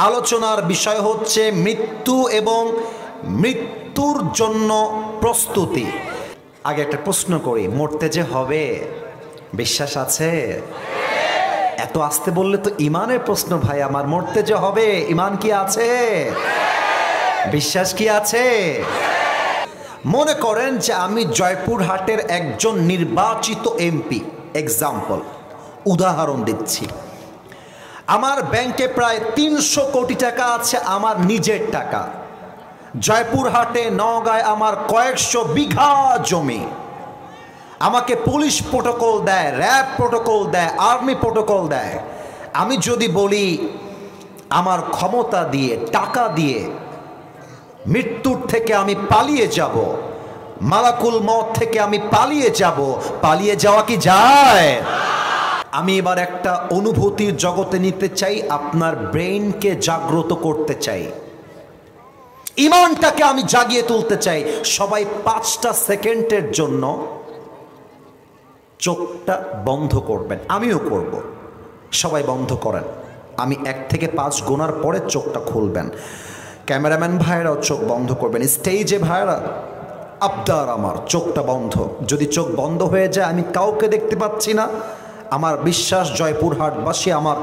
আলোচনার বিষয় হচ্ছে মৃত্যু এবং মৃত্যুর জন্য প্রস্তুতি। আগে একটা প্রশ্ন করি, মরতে যে হবে বিশ্বাস আছে? এত আসতে বললে তো ইমানের প্রশ্ন ভাই আমার, মরতে যে হবে ইমান কি আছে? বিশ্বাস কি আছে? মনে করেন যে আমি জয়পুরহাটের একজন নির্বাচিত এমপি, এক্সাম্পল উদাহরণ দিচ্ছি। আমার ব্যাংকে প্রায় ৩০০ কোটি টাকা আছে, আমার নিজের টাকা। জয়পুরহাটে নওগাঁয় আমার কয়েকশো বিঘা জমি। আমাকে পুলিশ প্রোটোকল দেয়, র্যাব প্রোটোকল দেয়, আর্মি প্রোটোকল দেয়। আমি যদি বলি আমার ক্ষমতা দিয়ে, টাকা দিয়ে মৃত্যুর থেকে আমি পালিয়ে যাব, মালাকুল মওত থেকে আমি পালিয়ে যাব, পালিয়ে যাওয়া কি যায়? আমি এবার একটা অনুভূতির জগতে নিতে চাই, আপনার ব্রেইনকে জাগ্রত করতে চাই, ইমানটাকে আমি জাগিয়ে তুলতে চাই। সবাই 5টা সেকেন্ডের জন্য চোখটা বন্ধ করবেন, আমিও করব। সবাই বন্ধ করেন, আমি 1 থেকে 5 গোনার পরে চোখটা খুলবেন। ক্যামেরাম্যান ভাইরাও চোখ বন্ধ করবেন, স্টেজে ভাইরা আবদার আমার চোখটা বন্ধ। যদি চোখ বন্ধ হয়ে যায়, আমি কাউকে দেখতে পাচ্ছি না, আমার বিশ্বাস জয়পুরহাটবাসী আমার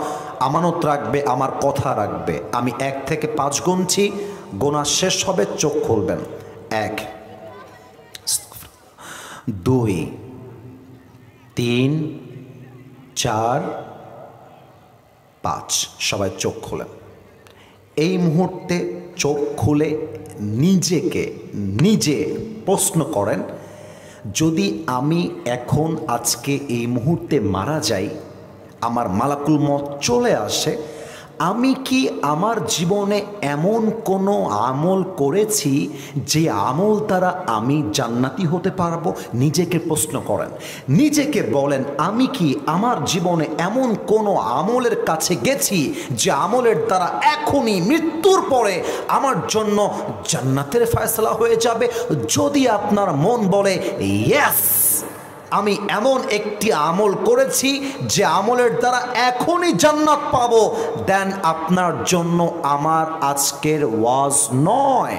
আমানত রাখবে, আমার কথা রাখবে। আমি 1 থেকে 5 গুনছি, গোনা শেষ হবে, চোখ খুলবেন। 1, 2, 3, 4, 5। সবাই চোখ খোলেন। এই মুহূর্তে চোখ খুলে নিজে প্রশ্ন করেন, যদি আমি এখন আজকে এই মুহূর্তে মারা যাই, আমার মালাকুল মওত চলে আসে, আমি কি আমার জীবনে এমন কোনো আমল করেছি যে আমল দ্বারা আমি জান্নাতি হতে পারবো? নিজেকে প্রশ্ন করেন, নিজেকে বলেন, আমি কি আমার জীবনে এমন কোনো আমলের কাছে গেছি যে আমলের দ্বারা এখনই মৃত্যুর পরে আমার জন্য জান্নাতের ফয়সালা হয়ে যাবে? যদি আপনার মন বলে ইয়েস, আমি এমন একটি আমল করেছি যে আমলের দ্বারা এখনই জান্নাত পাবো, দেন আপনার জন্য আমার আজকের ওয়াজ নয়।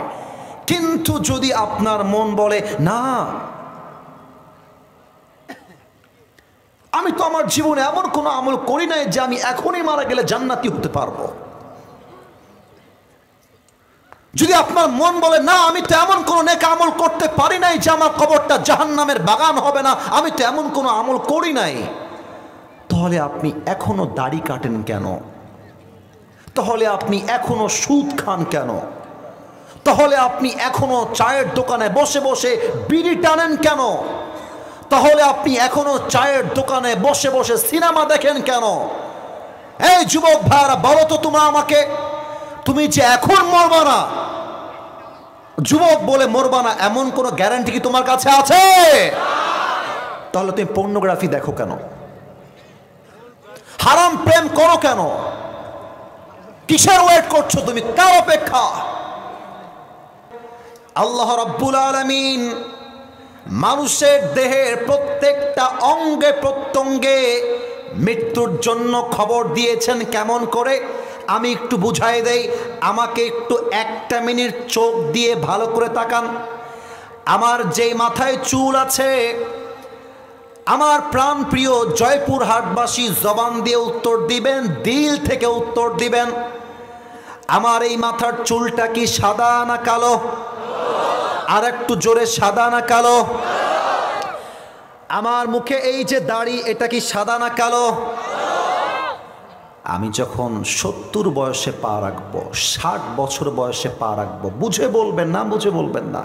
কিন্তু যদি আপনার মন বলে না, আমি তো আমার জীবনে এমন কোনো আমল করি নাই যে আমি এখনই মারা গেলে জান্নাতি হতে পারবো, যদি আপনার মন বলে না, আমি তো এমন কোনো নেক আমল করতে পারি নাই যে আমার কবরটা জাহান্নামের বাগান হবে না, আমি তো এমন কোনো আমল করি নাই, তাহলে আপনি এখনো দাড়ি কাটেন কেন? তাহলে আপনি এখনো সুদ খান কেন? তাহলে আপনি এখনো চায়ের দোকানে বসে বসে বিড়ি টানেন কেন? তাহলে আপনি এখনো চায়ের দোকানে বসে বসে সিনেমা দেখেন কেন? এই যুবক ভাইরা, বলো তো তোমরা আমাকে, তুমি যে এখন মরবা না, যুবক বলে মরবা না, এমন কোনো গ্যারান্টি কি তোমার কাছে আছে? তাহলে তুমি পর্নোগ্রাফি দেখো কেন? হারাম প্রেম করো কেন? কিসের ওয়েট করছো তুমি? কার অপেক্ষা? আল্লাহ রাব্বুল আলামিন মানুষের দেহের প্রত্যেকটা অঙ্গে প্রত্যঙ্গে মৃত্যুর জন্য খবর দিয়েছেন। কেমন করে আমি একটু বুঝাই দেই, আমাকে একটু 1টা মিনিট চোখ দিয়ে ভালো করে তাকান। আমার যেই মাথায় চুল আছে, আমার প্রাণ প্রিয় জয়পুরহাটবাসী জবান দিয়ে উত্তর দিবেন, দিল থেকে উত্তর দিবেন, আমার এই মাথার চুলটা কি সাদা না কালো? আর একটু জোরে, সাদা না কালো? আমার মুখে এই যে দাড়ি, এটা কি সাদা না কালো? আমি যখন 70 বয়সে পা রাখবো, 60 বছর বয়সে পা রাখবো, বুঝে বলবেন না, বুঝে বলবেন না,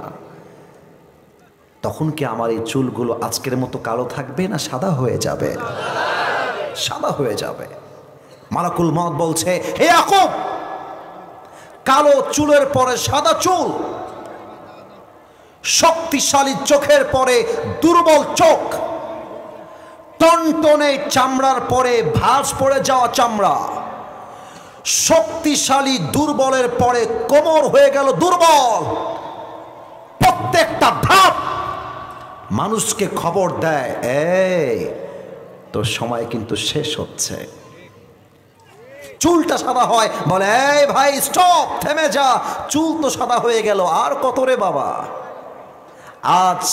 তখন কি আমার এই চুলগুলো আজকের মতো কালো থাকবে না সাদা হয়ে যাবে? সাদা হয়ে যাবে। মালাকুল মওত বলছে, হে ইয়াকুব, কালো চুলের পরে সাদা চুল, শক্তিশালী চোখের পরে দুর্বল চোখ, টনটনে চামড়ার পরে ভাঁজ পড়ে যাওয়া চামড়া, শক্তিশালী দুর্বলের পরে কোমর হয়ে গেল দুর্বল। প্রত্যেকটা ধাপ মানুষকে খবর দেয়, এই তোর সময় কিন্তু শেষ হচ্ছে। চুলটা সাদা হয়, বলে এই ভাই স্টপ, থেমে যা, চুল তো সাদা হয়ে গেল, আর কত রে বাবা। আজ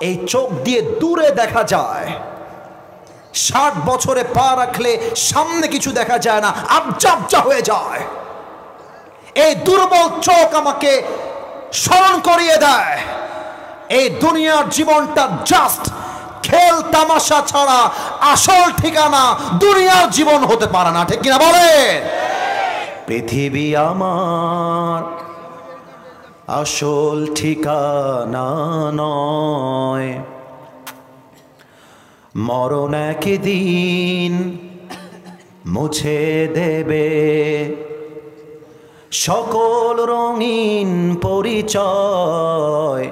এই চোখ দিয়ে দূরে দেখা যায়, 60 বছরে পা রাখলে সামনে কিছু দেখা যায় না, আবজা হয়ে যায়। এই দুর্বল চোখ আমাকে স্মরণ করিয়ে দেয় এই দুনিয়ার জীবনটা জাস্ট খেল তামাশা ছাড়া আসল ঠিকানা দুনিয়ার জীবন হতে পারে না, ঠিক কিনা বলেন? পৃথিবী আমার আসল ঠিকানা নয়, মরণ একদিন মুছে দেবে সকল রঙিন পরিচয়।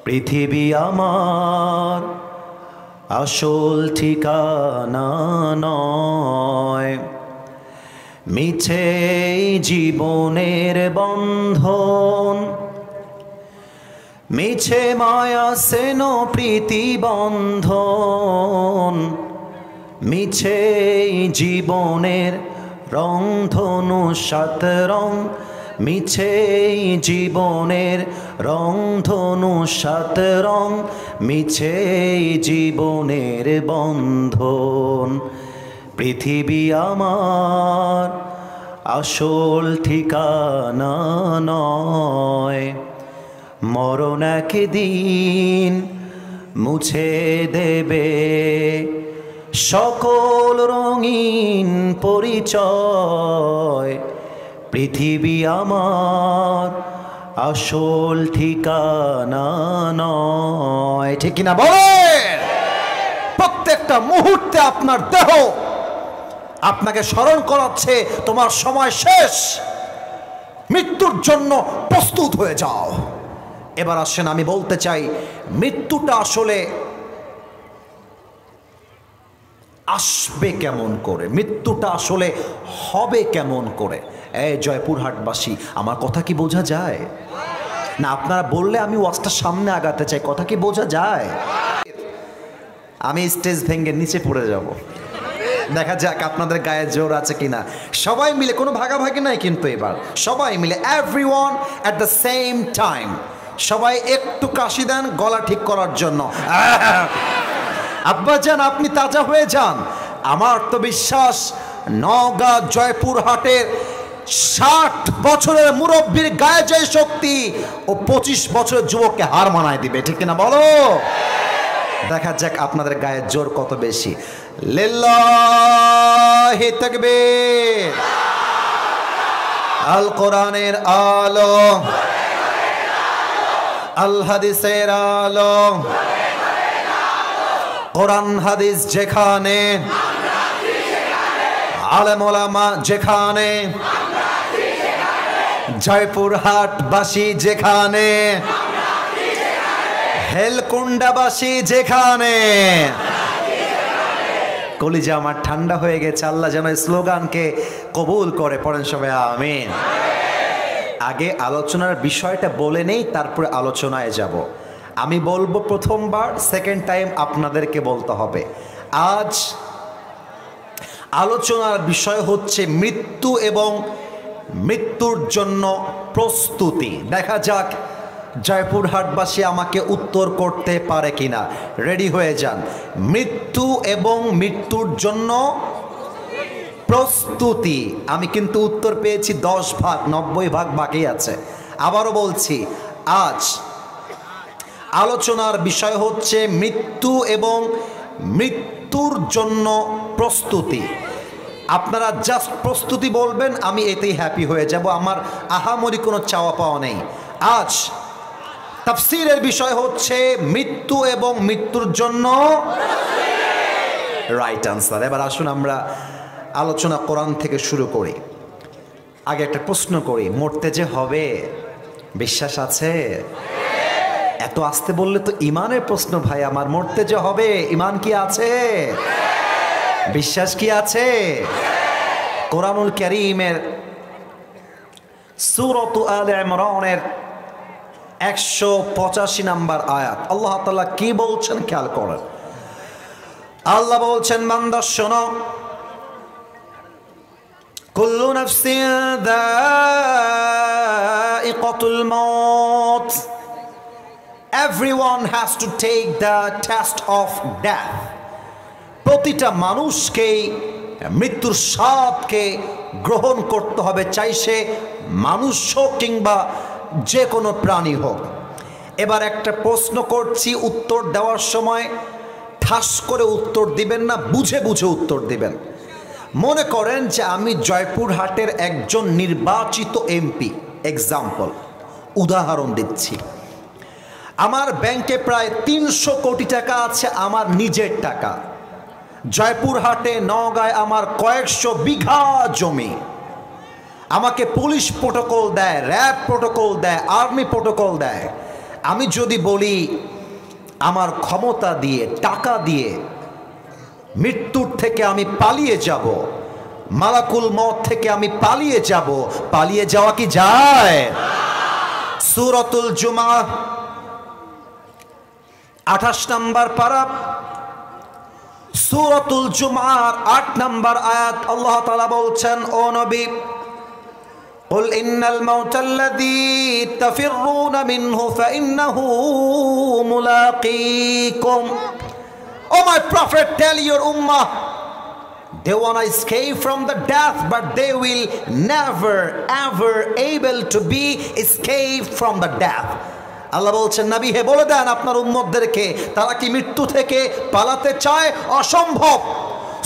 পৃথিবী আমার আসল ঠিকানা নয়, মিছে জীবনের বন্ধন, মিছে মায়া সেন প্রীতি বন্ধন, মিছে জীবনের রংধনু 7 রং, মিছে জীবনের রংধনু 7 রং, মিছে জীবনের বন্ধন। পৃথিবী আমার আসল ঠিকানা নয়, মরণ একদিন মুছে দেবে সকল রঙিন পরিচয়। পৃথিবী আমার আসল ঠিকানা নয়, ঠিক কিনা বলেন? প্রত্যেকটা মুহূর্তে আপনার দেহ আপনাকে স্মরণ করাচ্ছে তোমার সময় শেষ, মৃত্যুর জন্য প্রস্তুত হয়ে যাও। এবার আসেন, আমি বলতে চাই মৃত্যুটা আসলে আসবে কেমন করে, মৃত্যুটা আসলে হবে কেমন করে। এই জয়পুরহাটবাসী, আমার কথা কি বোঝা যায় না? আপনারা বললে আমি ওয়াজটার সামনে আগাতে চাই, কথা কি বোঝা যায়? আমি স্টেজ ভেঙে নিচে পড়ে যাব, দেখা যাক আপনাদের গায়ে জোর আছে কিনা। সবাই মিলে, কোনো ভাগাভাগি নাই কিন্তু, এবার সবাই মিলে everyone at the same time, সবাই একটু কাশি দেন গলা ঠিক করার জন্য। আব্বা যান, আপনি তাজা হয়ে যান। আমার তো বিশ্বাস নওগাঁ জয়পুরহাটের 60 বছরের মুরব্বীর গায়ে যে শক্তি, ও 25 বছরের যুবককে হার মানায় দিবে, ঠিক কিনা বলো? দেখা যাক আপনাদের গায়ে জোর কত বেশি। লিল্লাহি তাকবীর। আল কোরআনের আলো, আল হাদিসের আলো, কোরআন হাদিস যেখানে, আলেম ওলামা যেখানে, জয়পুরহাটবাসী যেখানে, হেলকুন্ডাবাসী যেখানে, কলিজা আমার ঠান্ডা হয়ে গেছে। আল্লাহ যেন স্লোগানকে কবুল করে, পড়েন সবাই আমিন। আগে আলোচনার বিষয়টা বলে নেই, তারপরে আলোচনায় যাব। আমি বলবো প্রথমবার, সেকেন্ড টাইম আপনাদেরকে বলতে হবে। আজ আলোচনার বিষয় হচ্ছে মৃত্যু এবং মৃত্যুর জন্য প্রস্তুতি। দেখা যাক জয়পুরহাটবাসী আমাকে উত্তর করতে পারে কিনা। রেডি হয়ে যান। মৃত্যু এবং মৃত্যুর জন্য প্রস্তুতি। আমি কিন্তু উত্তর পেয়েছি 10 ভাগ, 90 ভাগ বাকি আছে। আবারও বলছি, আজ আলোচনার বিষয় হচ্ছে মৃত্যু এবং মৃত্যুর জন্য প্রস্তুতি। আপনারা জাস্ট প্রস্তুতি বলবেন, আমি এতেই হ্যাপি হয়ে যাব। আমার আহামরি কোনো চাওয়া পাওয়া নেই। আজ তাফসীরের বিষয় হচ্ছে মৃত্যু এবং মৃত্যুর জন্য রাইট আনসার। এবার আসুন আমরা আলোচনা কোরআন থেকে শুরু করি। আগে একটা প্রশ্ন করি, মরতে যে হবে বিশ্বাস আছে? এত আসতে বললে তো ইমানের প্রশ্ন ভাই আমার। মরতে যে হবে, ইমান কি আছে? বিশ্বাস কি আছে? কোরআনুল কারীমের সূরাত আলে ইমরানের 185 নম্বর আয়াত, আল্লাহ তাআলা কি বলছেন খেয়াল করেন। আল্লাহ বলছেন, বান্দা শোনো, কুল্লু নাফসিন যায়িকাতুল মাউত, everyone has to take the test of death. প্রতিটা মানুষকেই মৃত্যুর স্বাদকে গ্রহণ করতে হবে, চাই সে মানুষ হোক কিংবা যে কোনো প্রাণী হোক। এবার একটা প্রশ্ন করছি, উত্তর দেওয়ার সময় ঠাস করে উত্তর দিবেন না, বুঝে বুঝে উত্তর দিবেন। মনে করেন যে আমি জয়পুরহাটের একজন নির্বাচিত এমপি, এক্সাম্পল, উদাহরণ দিচ্ছি। আমার ব্যাংকে প্রায় 300 কোটি টাকা আছে, আমার নিজের টাকা। জয়পুরহাটে, নওগাঁয় আমার কয়েকশো বিঘা জমি। আমাকে পুলিশ প্রোটোকল দেয়, র্যাব প্রোটোকল দেয়, আর্মি প্রোটোকল দেয়। আমি যদি বলি আমার ক্ষমতা দিয়ে, টাকা দিয়ে মৃত্যুর থেকে আমি পালিয়ে যাব, মালাকুল মউত থেকে আমি পালিয়ে যাব, পালিয়ে যাওয়া কি যায়? সূরাতুল জুমআহ 28 নম্বর পারা, সূরাতুল জুমআর 8 নম্বর আয়াত, আল্লাহ তাআলা বলছেন, ও নবী, قل إن الموت الذي تفرون منه فإنه ملاقيكم. Oh my prophet, tell your ummah, they want to escape from the death, but they will never ever able to be escape from the death. আল্লাহ বলছেন, নবী হে বলে দেন আপনার উম্মতদেরকে, তারা কি মৃত্যু থেকে পালাতে চায়? অসম্ভব।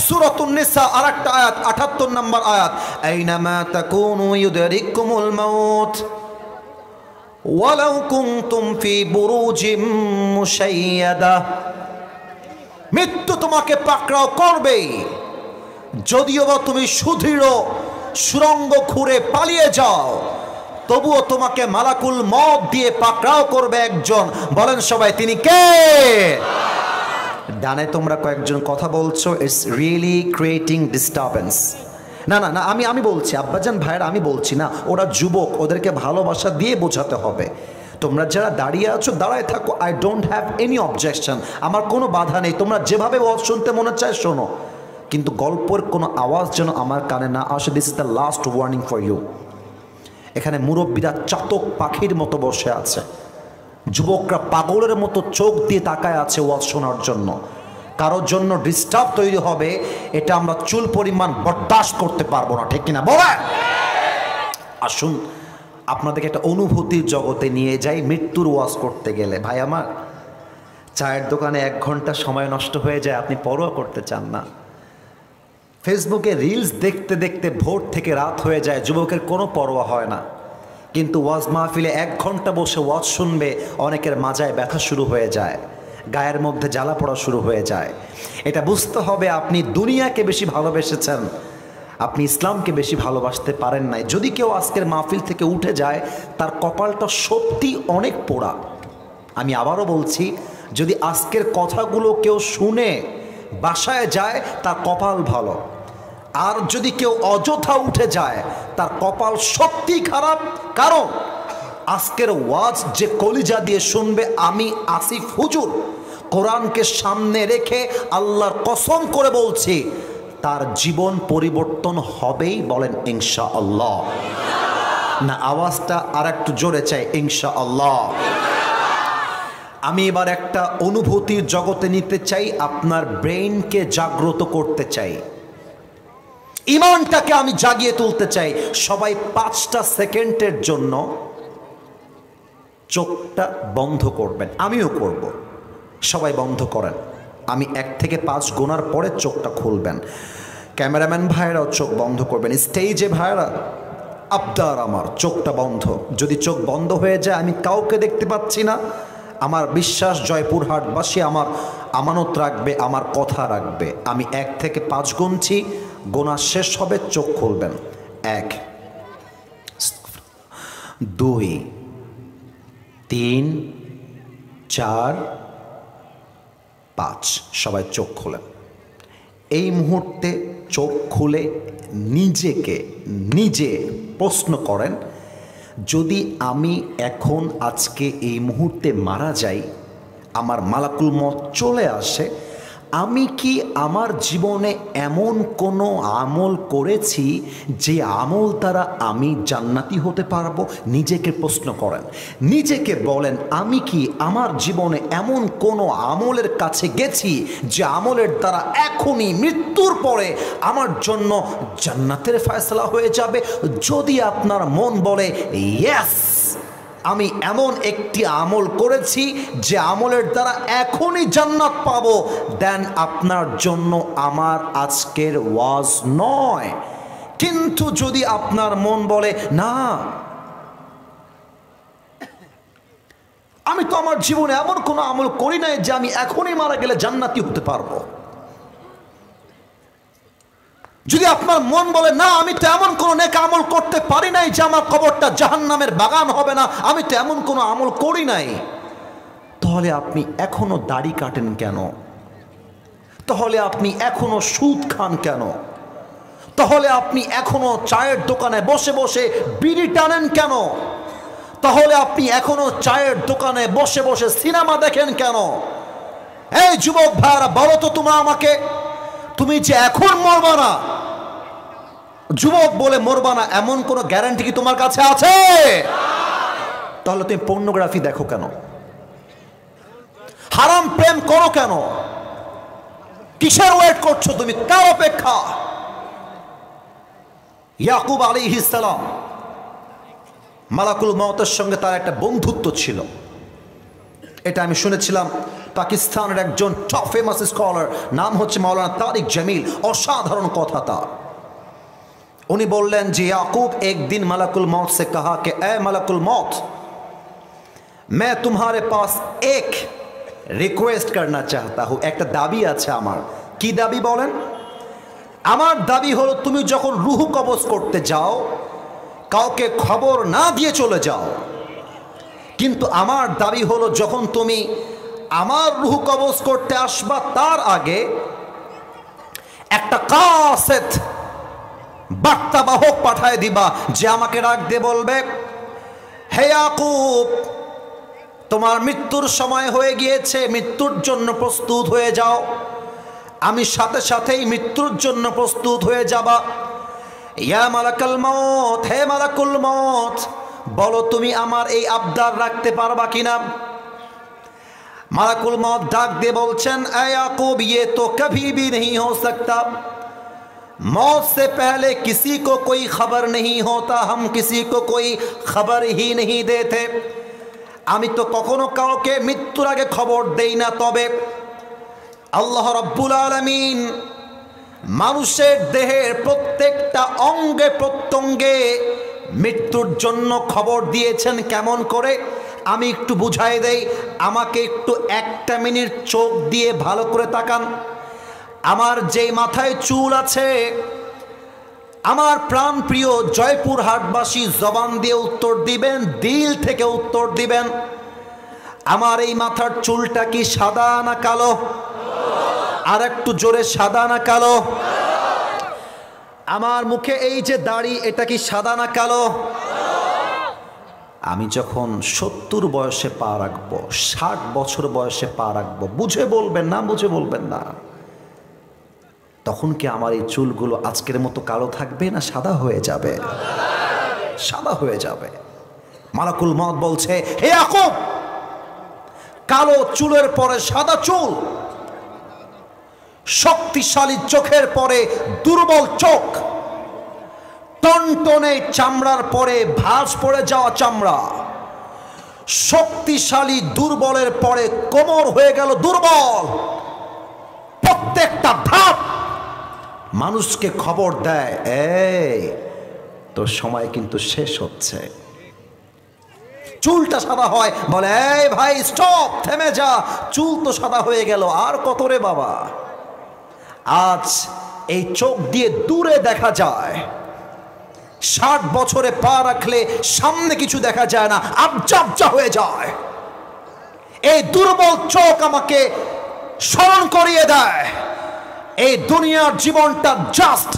সূরাতুন নিসা আরেকটা আয়াত, 78 নম্বর আয়াত, আইনামা তাকুনু ইউদরিকুমুল মাউত ওয়ালাউ কুনতুম ফি বুরুজিম মুশাইয়াদা। মৃত্যু তোমাকে পাকড়াও করবেই, যদিও বা তুমি সুদৃঢ় সুরঙ্গ খুঁড়ে পালিয়ে যাও, তবুও তোমাকে মালাকুল মউত দিয়ে পাকড়াও করবে একজন। বলেন সবাই, তিনি কে? ডানে তোমরা কয়েকজন কথা বলছো, ইটস রিয়েলি ক্রিয়েটিং ডিস্টারবেন্স। না না না, আমি বলছি আব্বাজান ভাইয়েরা, আমি বলছি না, ওরা যুবক, ওদেরকে ভালোবাসা দিয়ে বোঝাতে হবে। তোমরা যারা দাঁড়িয়ে আছো দাঁড়ায় থাকো, I don't have any objection, আমার কোনো বাধা নেই। তোমরা যেভাবে ওয়াজ শুনতে মনে চায় শোনো, কিন্তু গল্পের কোনো আওয়াজ যেন আমার কানে না আসে। This is the last warning for you. এখানে মুরব্বীরা চাতক পাখির মতো বসে আছে, যুবকরা পাগলের মতো চোখ দিয়ে তাকায় আছে ওয়াজ শোনার জন্য। কারোর জন্য ডিস্টার্ব তৈরি হবে, এটা আমরা চুল পরিমাণ বরদাস্ত করতে পারবো না, ঠিক কিনা বলেন? আসুন আপনাদেরকে একটা অনুভূতির জগতে নিয়ে যাই। মৃত্যুর ওয়াজ করতে গেলে ভাই আমার, চায়ের দোকানে 1 ঘন্টা সময় নষ্ট হয়ে যায়, আপনি পরোয়া করতে চান না। ফেসবুকে রিলস দেখতে দেখতে ভোর থেকে রাত হয়ে যায়, যুবকের কোনো পরোয়া হয় না। কিন্তু ওয়াজ মাহফিলে 1 ঘন্টা বসে ওয়াজ শুনবে, অনেকের মাজায় ব্যথা শুরু হয়ে যায়, গায়ের মধ্যে জ্বালা পড়া শুরু হয়ে যায়। এটা বুঝতে হবে, আপনি দুনিয়াকে বেশি ভালোবেসেছেন, আপনি ইসলামকে বেশি ভালোবাসতে পারেন নাই। যদি কেউ আজকের মাহফিল থেকে উঠে যায়, তার কপালটা সত্যি অনেক পোড়া। আমি আবারও বলছি, যদি আজকের কথাগুলো কেউ শুনে বাসায় যায়, তার কপাল ভালো। আর যদি কেউ অযথা উঠে যায়, তার কপাল সত্যি খারাপ। কারণ আজকের ওয়াজ যে কলিজা দিয়ে শুনবে, আমি আসিফ হুজুর কোরআনকে সামনে রেখে আল্লাহর কসম করে বলছি, তার জীবন পরিবর্তন হবেই। বলেন ইনশাআল্লাহ। না, আওয়াজটা আর একটু জোরে চাই, ইনশাআল্লাহ। আমি এবার একটা অনুভূতির জগতে নিতে চাই, আপনার ব্রেইনকে জাগ্রত করতে চাই, ইমানটাকে আমি জাগিয়ে তুলতে চাই। সবাই 5টা সেকেন্ডের জন্য চোখটা বন্ধ করবেন, আমিও করব। সবাই বন্ধ করেন, আমি 1 থেকে 5 গোনার পরে চোখটা খুলবেন। ক্যামেরাম্যান ভাইরাও চোখ বন্ধ করবেন, স্টেজে ভাইরা আবদার আমার চোখটা বন্ধ। যদি চোখ বন্ধ হয়ে যায়, আমি কাউকে দেখতে পাচ্ছি না, আমার বিশ্বাস জয়পুরহাটবাসী আমার আমানত রাখবে, আমার কথা রাখবে। আমি 1 থেকে 5 গুনছি, গোনা শেষ হবে, চোখ খুলবেন। 1, 2, 3, 4, 5। সবাই চোখ খোলেন। এই মুহূর্তে চোখ খুলে নিজে প্রশ্ন করেন, যদি আমি এখন আজকে এই মুহূর্তে মারা যাই, আমার মালাকুল মউত চলে আসে, আমি কি আমার জীবনে এমন কোনো আমল করেছি যে আমল দ্বারা আমি জান্নাতি হতে পারবো? নিজেকে প্রশ্ন করেন, নিজেকে বলেন, আমি কি আমার জীবনে এমন কোনো আমলের কাছে গেছি যে আমলের দ্বারা এখনই মৃত্যুর পরে আমার জন্য জান্নাতের ফয়সালা হয়ে যাবে? যদি আপনার মন বলে ইয়েস, আমি এমন একটি আমল করেছি যে আমলের দ্বারা এখনই জান্নাত পাবো, দেন আপনার জন্য আমার আজকের ওয়াজ নয়। কিন্তু যদি আপনার মন বলে না, আমি তো আমার জীবনে এমন কোনো আমল করি নাই যে আমি এখনই মারা গেলে জান্নাতি হতে পারবো, যদি আপনার মন বলে না, আমি তো এমন কোনো নেক আমল করতে পারি নাই যে আমার কবরটা জাহান্নামের বাগান হবে না, আমি তো এমন কোনো আমল করি নাই, তাহলে আপনি এখনো দাড়ি কাটেন কেন? তাহলে আপনি এখনো সুদ খান কেন? তাহলে আপনি এখনো চায়ের দোকানে বসে বসে বিড়ি টানেন কেন? তাহলে আপনি এখনো চায়ের দোকানে বসে বসে সিনেমা দেখেন কেন? এই যুবক ভাইরা, বলো তো তোমরা আমাকে, তুমি যে এখন মরবা না, যুবক বলে মরবা না, এমন কোনো গ্যারান্টি কি তোমার কাছে আছে? তাহলে তুমি পর্নোগ্রাফি দেখো কেন? হারাম প্রেম করো কেন? কিসের ওয়েট করছো তুমি? কার অপেক্ষা? ইয়াকুব আলাইহিস সালাম, মালাকুল মউতের সঙ্গে তার একটা বন্ধুত্ব ছিল। এটা আমি শুনেছিলাম পাকিস্তানের একজন টপ ফেমাস স্কলার, নাম হচ্ছে মাওলানা তারিক জামিল, অসাধারণ কথা তার। उन्हीं बोलें जी याकूब एक दिन मलकुल मौत से कहा कि ए मलकुल मौत, मैं तुम्हारे पास एक रिक्वेस्ट करना चाहता हूँ, एक दाबी আছে আমার। কি দাবি বলেন? আমার দাবি হলো তুমি যখন রূহ কবজ করতে যাও কাউকে খবর না দিয়ে চলে যাও, কিন্তু আমার দাবি হলো যখন তুমি আমার রূহ কবজ করতে আসবা তার আগে একটা কাসেত বার্তাবাহক পাঠায় দিবা যে আমাকে ডাক দিয়ে বলবে, হে ইয়াকুব তোমার মৃত্যুর সময় হয়ে গিয়েছে, মৃত্যুর জন্য প্রস্তুত হয়ে যাও। আমি সাথে সাথেই মৃত্যুর জন্য প্রস্তুত হয়ে যাবা। ইয়া মালাকুল মউত, হে মালাকুল মউত বলো তুমি আমার এই আবদার রাখতে পারবা কিনা? মালাকুল মউত ডাক দিয়ে বলছেন, এ याकूब ये तो कभी भी नहीं हो सकता, मौत से पहले किसी को कोई खबर नहीं होता, हम किसी को कोई खबर ही नहीं देते। আমি তো কখনো কাউকে মৃত্যুর আগে খবর দেই না, তবে আল্লাহ রাব্বুল আলামিন মানুষের দেহের প্রত্যেকটা অঙ্গে প্রত্যঙ্গে মৃত্যুর জন্য খবর দিয়েছেন। কেমন করে আমি একটু বুঝাই দেই, আমাকে একটু একটা মিনিট চোখ দিয়ে ভালো করে তাকান। আমার যেই মাথায় চুল আছে, আমার প্রাণ প্রিয় জয়পুর হাটবাসী জবান দিয়ে উত্তর দিবেন, দিল থেকে উত্তর দিবেন, আমার এই মাথার চুলটা কি সাদা না কালো? আর একটু জোরে, সাদা না কালো? আমার মুখে এই যে দাড়ি, এটা কি সাদা না কালো? আমি যখন 70 বয়সে পা রাখবো, 60 বছর বয়সে পা রাখবো, বুঝে বলবেন না, বুঝে বলবেন না, তখন কি আমার এই চুলগুলো আজকের মতো কালো থাকবে না সাদা হয়ে যাবে? সাদা হয়ে যাবে। মালাকুল মউত বলছে, হে ইয়াকুব কালো চুলের পরে সাদা চুল, শক্তিশালী চোখের পরে দুর্বল চোখ, টনটনে চামড়ার পরে ভাঁজ পড়ে যাওয়া চামড়া, শক্তিশালী দুর্বলের পরে কোমর হয়ে গেল দুর্বল। প্রত্যেকটা ধাপ মানুষকে খবর দেয়, এই তোর সময় কিন্তু শেষ হচ্ছে। চুলটা সাদা হয়, বলে এই ভাই স্টপ, থেমে যা, চুল তো সাদা হয়ে গেল, আর কত রে বাবা। আজ এই চোখ দিয়ে দূরে দেখা যায়, 60 বছরে পা রাখলে সামনে কিছু দেখা যায় না, আবজা হয়ে যায়। এই দুর্বল চোখ আমাকে স্মরণ করিয়ে দেয় এই দুনিয়ার জীবনটা জাস্ট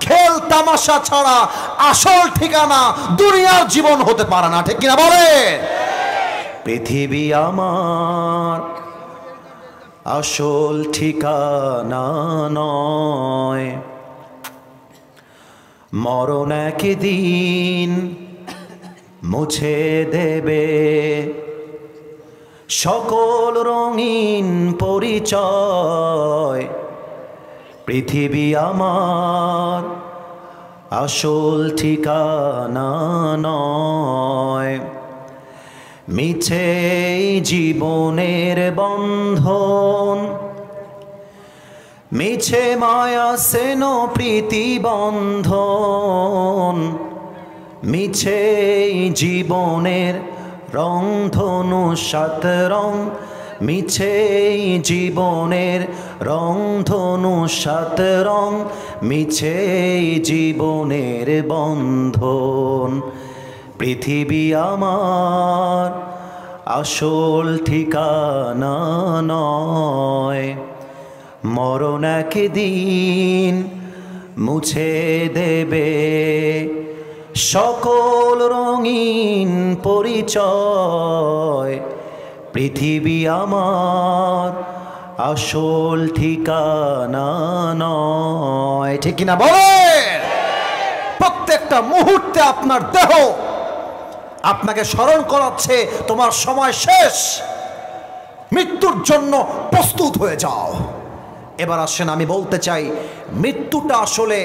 খেল তামাশা ছাড়া আসল ঠিকানা দুনিয়ার জীবন হতে পারে না, ঠিক কিনা বলে? পৃথিবী আমার আসল ঠিকানা নয়। মরণ একদিন মুছে দেবে সকল রঙিন পরিচয়। পৃথিবী আমার আসল ঠিকানা নয়। মিছে জীবনের বন্ধন, মিছে মায়া সেন প্রীতি বন্ধন, মিছে জীবনের রংধনু সাত রং, মিছে জীবনের রংধনু সাত রং, মিছে জীবনের বন্ধন। পৃথিবী আমার আসল ঠিকানা নয়। মরণ একদিন মুছে দেবে সকল রঙিন পরিচয়। পৃথিবী আমার আসল ঠিকানা নয়। ঠিক কিনা বলেন? প্রত্যেকটা মুহূর্তে আপনার দেহ আপনাকে স্মরণ করাচ্ছে তোমার সময় শেষ, মৃত্যুর জন্য প্রস্তুত হয়ে যাও। এবার আসেন, আমি বলতে চাই মৃত্যুটা আসলে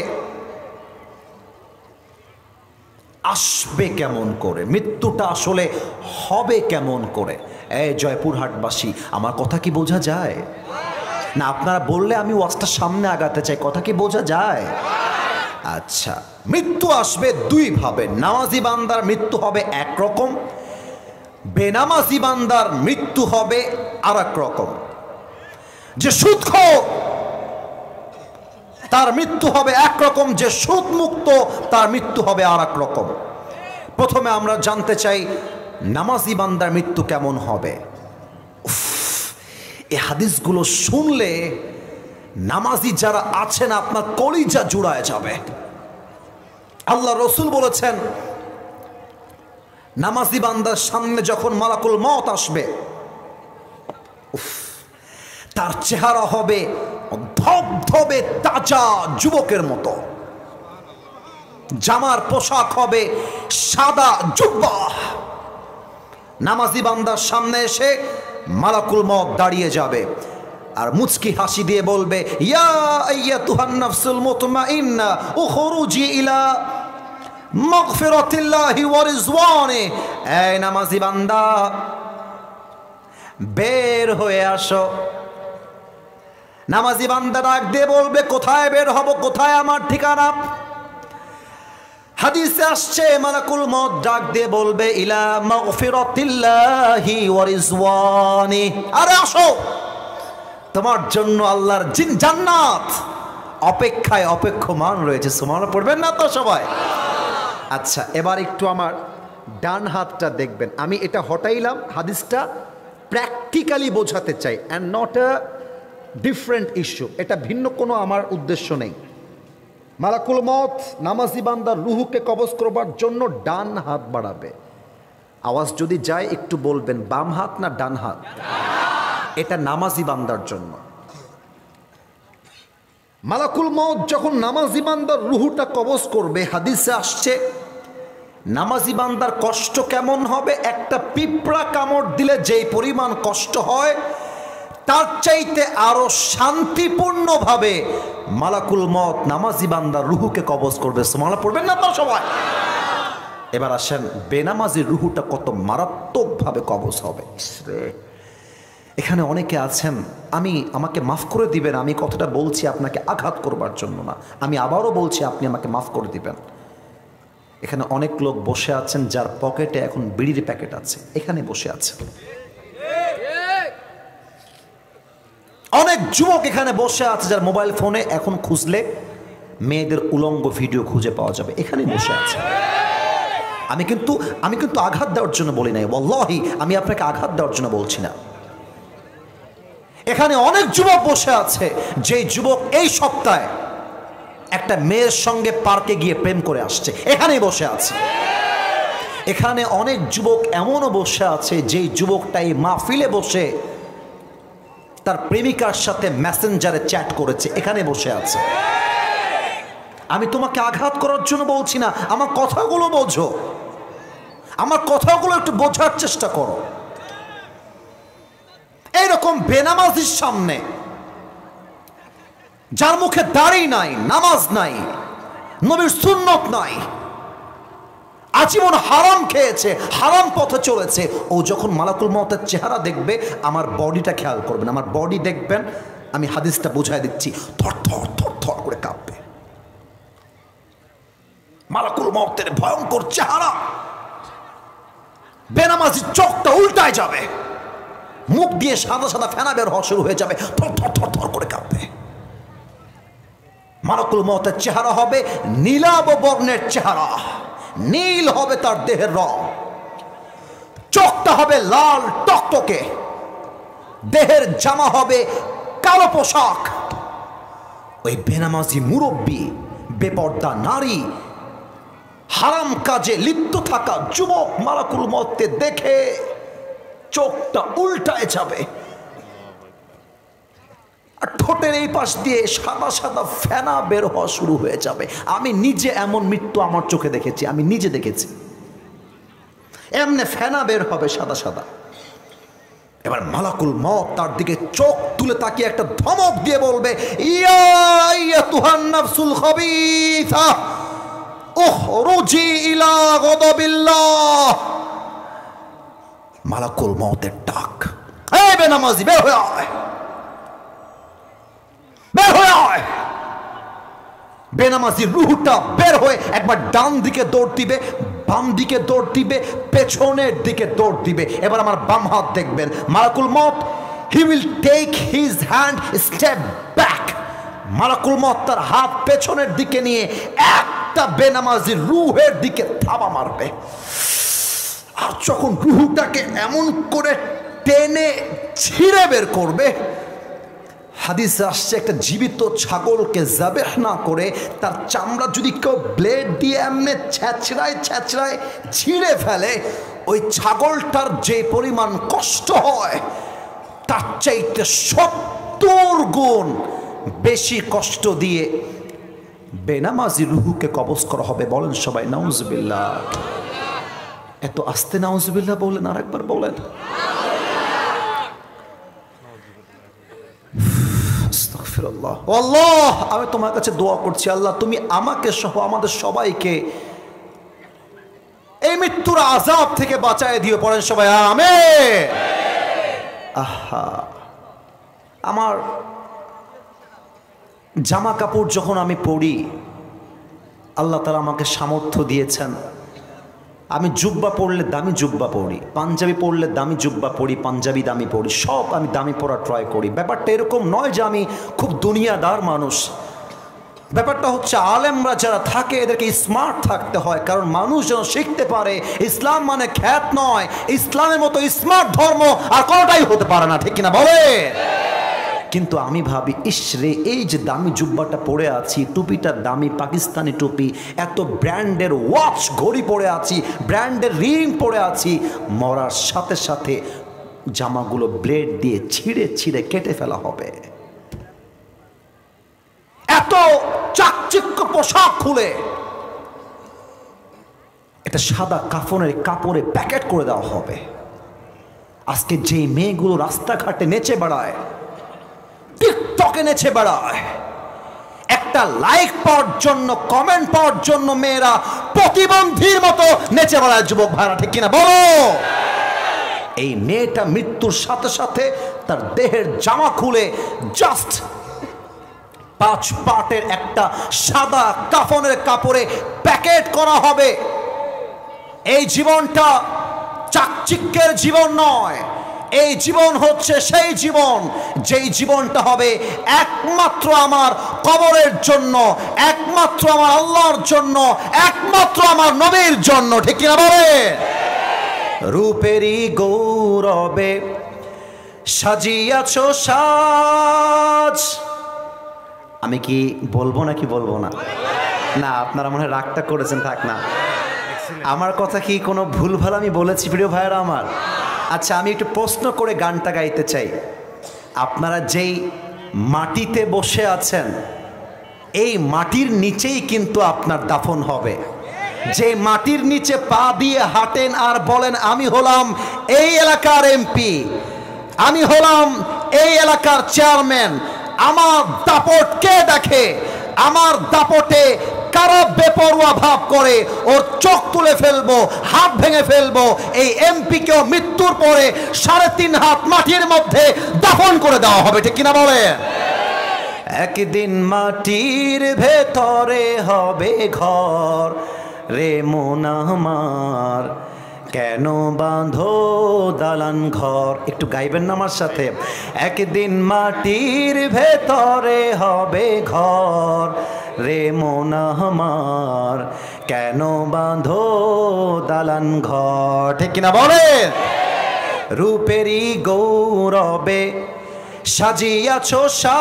আসবে কেমন করে, মৃত্যুটা আসলে হবে কেমন করে। এই জয়পুরহাটবাসী, আমার কথা কি বোঝা যায় না? আপনারা বললে আমি ওয়াজটা সামনে আগাতে চাই। কথা কি বোঝা যায়? আচ্ছা, মৃত্যু আসবে দুই ভাবে। নামাজি বান্দার মৃত্যু হবে একরকম, বেনামাজি বান্দার মৃত্যু হবে আর এক রকম। যে সুদখোর তার মৃত্যু হবে একরকম, যে সুদ মুক্ত তার মৃত্যু হবে আর এক রকম। প্রথমে আমরা জানতে চাই নামাজি বান্দার মৃত্যু কেমন হবে। এই হাদিসগুলো শুনলে নামাজি যারা আছেন আপনার কলিজা জুড়ায় যাবে। আল্লাহ রসুল বলেছেন, নামাজি বান্দার সামনে যখন মালাকুল মওত আসবে, তার চেহারা হবে ধবধবে তাজা যুবকের মতো, জামার পোশাক হবে সাদা জুব্বা। নামাজি বান্দার সামনে এসে মালাকুল মওত দাঁড়িয়ে যাবে আর মুচকি হাসি দিয়ে বলবে, ইয়া আইয়াতুহান নাফসুল মুতমাইন্না উখরুজি ইলা মাগফিরাতিল্লাহি ওয়া রিজওয়ানি। এই নামাজি বান্দা, বের হয়ে আসো। নামাজি বান্দা ডাক দিয়ে বলবে, কোথায় বের হব, কোথায় আমার ঠিকানা? হাদিসে আসছে মালাকুল মওত ডাক দিয়ে বলবে, ইলা মাগফিরাতিল্লাহি ওয়া রিজওয়ানি। আরে আসো, তোমার জন্য আল্লাহর জান্নাত অপেক্ষায় অপেক্ষমান রয়েছে। সুবহানাল্লাহ পড়বেন না তো সবাই? আচ্ছা, এবার একটু আমার ডান হাতটা দেখবেন। আমি এটা হটাইলাম, হাদিসটা প্র্যাকটিক্যালি বোঝাতে চাই, and not a different issue. এটা ভিন্ন কোনো আমার উদ্দেশ্য নেই। মালাকুল মওত নামাজি বান্দার রুহুকে কবজ করবার জন্য ডান হাত বাড়াবে। আওয়াজ যদি যায় একটু বলবেন, বাম হাত না ডান হাত? এটা নামাজি বান্দার জন্য। মালাকুল মওত যখন নামাজি বান্দার রুহুটা কবজ করবে, হাদিসে আসছে নামাজি বান্দার কষ্ট কেমন হবে। একটা পিঁপড়া কামড় দিলে যেই পরিমাণ কষ্ট হয়, তার চাইতে আরো শান্তিপূর্ণভাবে মালাকুল মওত নামাজি বান্দার রুহুকে কবজ করবে। সুবহানাল্লাহ পড়বেন না তো সবাই? এবার আসেন, বেনামাজির রুহুটা কত মারাত্মকভাবে কবজ হবে। এখানে অনেকে আছেন, আমাকে মাফ করে দিবেন, আমি কথাটা বলছি আপনাকে আঘাত করবার জন্য না, আমি আবারও বলছি আপনি আমাকে মাফ করে দিবেন। এখানে অনেক লোক বসে আছেন যার পকেটে এখন বিড়ির প্যাকেট আছে, এখানে বসে আছে। অনেক যুবক এখানে বসে আছে যার মোবাইল ফোনে এখন খুঁজলে মেয়েদের উলঙ্গ ভিডিও খুঁজে পাওয়া যাবে, এখানেই বসে আছে। আমি কিন্তু আঘাত দেওয়ার জন্য বলি নাই, ওয়াল্লাহি আমি আপনাকে আঘাত দেওয়ার জন্য বলছি না। এখানে অনেক যুবক বসে আছে, যে যুবক এই সপ্তাহে একটা মেয়ের সঙ্গে পার্কে গিয়ে প্রেম করে আসছে, এখানেই বসে আছে। এখানে অনেক যুবক এমনও বসে আছে, যেই যুবকটা এই মাহফিলে বসে তার প্রেমিকার সাথে মেসেঞ্জারে চ্যাট করেছে, এখানে বসে আছে। আমি তোমাকে আঘাত করার জন্য বলছি না, আমার কথাগুলো বোঝো, আমার কথাগুলো একটু বোঝার চেষ্টা করো। এইরকম বেনামাজির সামনে, যার মুখে দাড়ি নাই, নামাজ নাই, নবীর সুন্নত নাই, আজীবন হারাম খেয়েছে, হারাম পথে চলেছে, ও যখন মালাকুল মউতের চেহারা দেখবে, আমার বডিটা খেয়াল করবেন, আমার বডি দেখবেন, আমি হাদিসটা বুঝাই দিচ্ছি, থর থর থর থর করে কাঁপবে। মালাকুল মউতের ভয়ঙ্কর চেহারা, বেনামাজির চোখটা উল্টায় যাবে, মুখ দিয়ে সাদা সাদা ফেনা বের হওয়া শুরু হয়ে যাবে, থর থর থর থর করে কাঁপবে। মালাকুল মউতের চেহারা হবে নীলাভ বর্ণের চেহারা, নীল হবে তার দেহের রং, চোখটা হবে লাল টকটকে, দেহের জামা হবে কালো পোশাক। ওই বেনামাজি মুরব্বী, বেপর্দা নারী, হারাম কাজে লিপ্ত থাকা যুবক মালাকুল মউতকে দেখে চোখটা উল্টায় যাবে, আর ঠোঁটের এই পাশ দিয়ে সাদা সাদা ফেনা বের হওয়া শুরু হয়ে যাবে। আমি নিজে এমন মৃত্যু আমার চোখে দেখেছি, আমি নিজে দেখেছি, এমনি ফেনা বের হবে সাদা সাদা। এবার মালাকুল মউত তার দিকে চোখ তুলে তাকিয়ে একটা ধমক দিয়ে বলবে, ইয়া আইয়াতুহান নাফসুল খাবিসা উখরুজি ইলা গাদাবিল্লাহ। মালাকুল মউতের ডাক, এই বেনামাজি বের হয়ে আয়, বের হয়ে আয়। বেনামাজির রূহটা বের হয়ে একবার ডান দিকে দৌড় দিবে, বাম দিকে দৌড় দিবে, পেছনের দিকে দৌড় দিবে। এবার আমার বাম হাত দেখবেন, মালাকুল মউত he will take his hand step back. মালাকুল মউত তার হাত পেছনের দিকে নিয়ে একটা বেনামাজির রূহের দিকে থাবা মারবে, আর যখন রূহটাকে এমন করে টেনে ছিঁড়ে বের করবে, হাদিসে আসছে একটা জীবিত ছাগলকে যাবেহ না করে তার চামড়া যদি কেউ ব্লেড দিয়ে এমনি ছ্যাঁচড়ায় ছ্যাঁচড়ায় ছিঁড়ে ফেলে, ওই ছাগলটার যে পরিমাণ কষ্ট হয় তার চাইতে 70 গুণ বেশি কষ্ট দিয়ে বেনামাজি রুহুকে কবজ করা হবে। বলেন সবাই নাউজুবিল্লাহ। এত আস্তে নাউজুবিল্লাহ বলেন, আর একবার বলেন। আল্লাহ, আমি তোমার কাছে দোয়া করছি, আল্লাহ তুমি আমাকে সহ আমাদের সবাইকে এই মৃত্যুর আযাব থেকে বাঁচায় দিও। পড়েন সবাই আমিন। আহা, আমার জামা কাপড় যখন আমি পরি, আল্লাহ তাআলা আমাকে সামর্থ্য দিয়েছেন, আমি জুব্বা পরলে দামি জুব্বা পরি, পাঞ্জাবি পরলে দামি জুব্বা পরি, পাঞ্জাবি দামি পরি, সব আমি দামি পরা ট্রাই করি। ব্যাপারটা এরকম নয় যে আমি খুব দুনিয়াদার মানুষ, ব্যাপারটা হচ্ছে আলেমরা যারা থাকে এদেরকে স্মার্ট থাকতে হয়, কারণ মানুষ যেন শিখতে পারে ইসলাম মানে খ্যাত নয়, ইসলামের মতো স্মার্ট ধর্ম আর কোনোটাই হতে পারে না, ঠিক কিনা বলে? কিন্তু আমি ভাবি, ইসরে এই যে দামি জুব্বাটা পরে আছি, টুপিটা দামি পাকিস্তানি টুপি, এত ব্র্যান্ডের ওয়াচ ঘড়ি পরে আছি, ব্র্যান্ডের রিং পরে আছি, মরার সাথে সাথে জামাগুলো ব্লেড দিয়ে ছিঁড়ে ছিঁড়ে কেটে ফেলা হবে। এত চাকচিক্য পোশাক খুলে এটা সাদা কাফনের কাপড়ে প্যাকেট করে দেওয়া হবে। আজকে যে মেয়েগুলো রাস্তাঘাটে নেচে বেড়ায়, টিকটকে নেচে বেড়ায়, একটা লাইক পাওয়ার জন্য, কমেন্ট পাওয়ার জন্য মেয়েরা প্রতিবন্ধীর মতো নেচে বেড়ায়, যুবক ভাইরা ঠিক কিনা বলো? এই মেয়েটা মৃত্যুর সাথে সাথে তার দেহের জামা খুলে জাস্ট 5 পার্টের একটা সাদা কাফনের কাপড়ে প্যাকেট করা হবে। এই জীবনটা চাকচিক্যের জীবন নয়, এই জীবন হচ্ছে সেই জীবন যেই জীবনটা হবে একমাত্র আমার কবরের জন্য, একমাত্র আমার আল্লাহর জন্য, একমাত্র আমার নবীর জন্য, ঠিক কিনা বলে? রূপেরই গৌরবে সাজিয়াছো সাজ। আমি কি বলবো নাকি বলবো না? না, আপনারা মনে হয় রাগটা করেছেন, থাক না। আমার কথা কি কোনো ভুলভাল আমি বলেছি প্রিয় ভাইয়েরা আমার? আচ্ছা, আমি একটু প্রশ্ন করে গানটা গাইতে চাই। আপনারা যেই মাটিতে বসে আছেন এই মাটির নিচেই কিন্তু আপনার দাফন হবে। যে মাটির নিচে পা দিয়ে হাঁটেন আর বলেন আমি হলাম এই এলাকার এমপি, আমি হলাম এই এলাকার চেয়ারম্যান, আমার দাপট কে দেখে, আমার দাপটে কারা বেপরোয়া ভাব করে ওর চোখ তুলে ফেলবো, হাত ভেঙে ফেলবো, এই এমপিকেও মৃত্যুর পরে 3.5 হাত মাটির মধ্যে দাফন করে দেওয়া হবে, ঠিক কিনা বলেন? একদিন মাটির ভেতরে হবে ঘর রে মন আমার, কেন বাঁধো দালান ঘর। একটু গাইবেন না আমার সাথে? একদিন মাটির ভেতরে হবে ঘর রে মন আমার, কেন বাঁধো দালান ঘর, ঠিক কিনা বলে? রূপেরই গৌরবে সাজিয়াছো সাজ,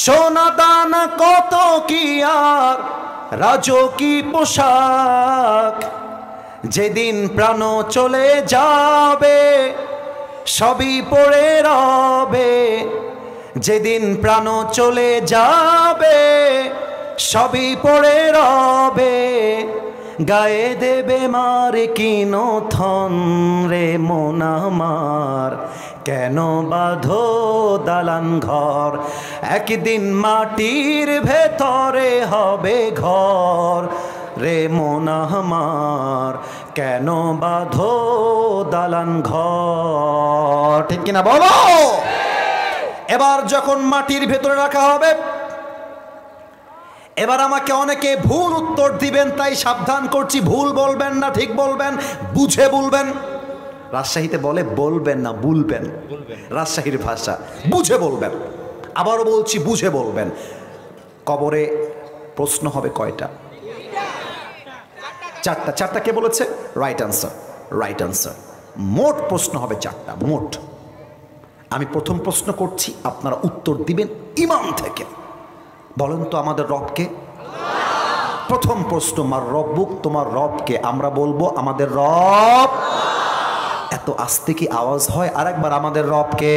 সোনা দানা কত কি আর রাজকী পোশাক, যেদিন প্রাণ চলে যাবে সবই পড়ে রবে, যেদিন প্রাণ চলে যাবে সবই পড়ে রবে, গায়ে দেবে মার কিনো থন রে মন আমার, কেন বাঁধো দালান ঘর। একদিন মাটির ভেতরে হবে ঘর রে মন আমার, কেন বাঁধো দালান ঘর, ঠিক কিনা বলো? এবার যখন মাটির ভেতরে রাখা হবে, এবার আমাকে অনেকে ভুল উত্তর দিবেন, তাই সাবধান করছি, ভুল বলবেন না, ঠিক বলবেন, বুঝে বলবেন। রাজশাহীতে বলে বলবেন না বলবেন, রাজশাহীর ভাষা, বুঝে বলবেন। আবারও বলছি বুঝে বলবেন। কবরে প্রশ্ন হবে কয়টা? 4টা। 4টা কে বলেছে? Right answer, right answer. মোট প্রশ্ন হবে 4টা, মোট। আমি প্রথম প্রশ্ন করছি, আপনারা উত্তর দিবেন ঈমান থেকে। বলেন তো আমাদের রবকে? প্রথম প্রশ্ন, মার রব্বুক, তোমার রবকে? আমরা বলবো আমাদের রব। এত আস্তে কি আওয়াজ হয়? আরেকবার, আমাদের রবকে।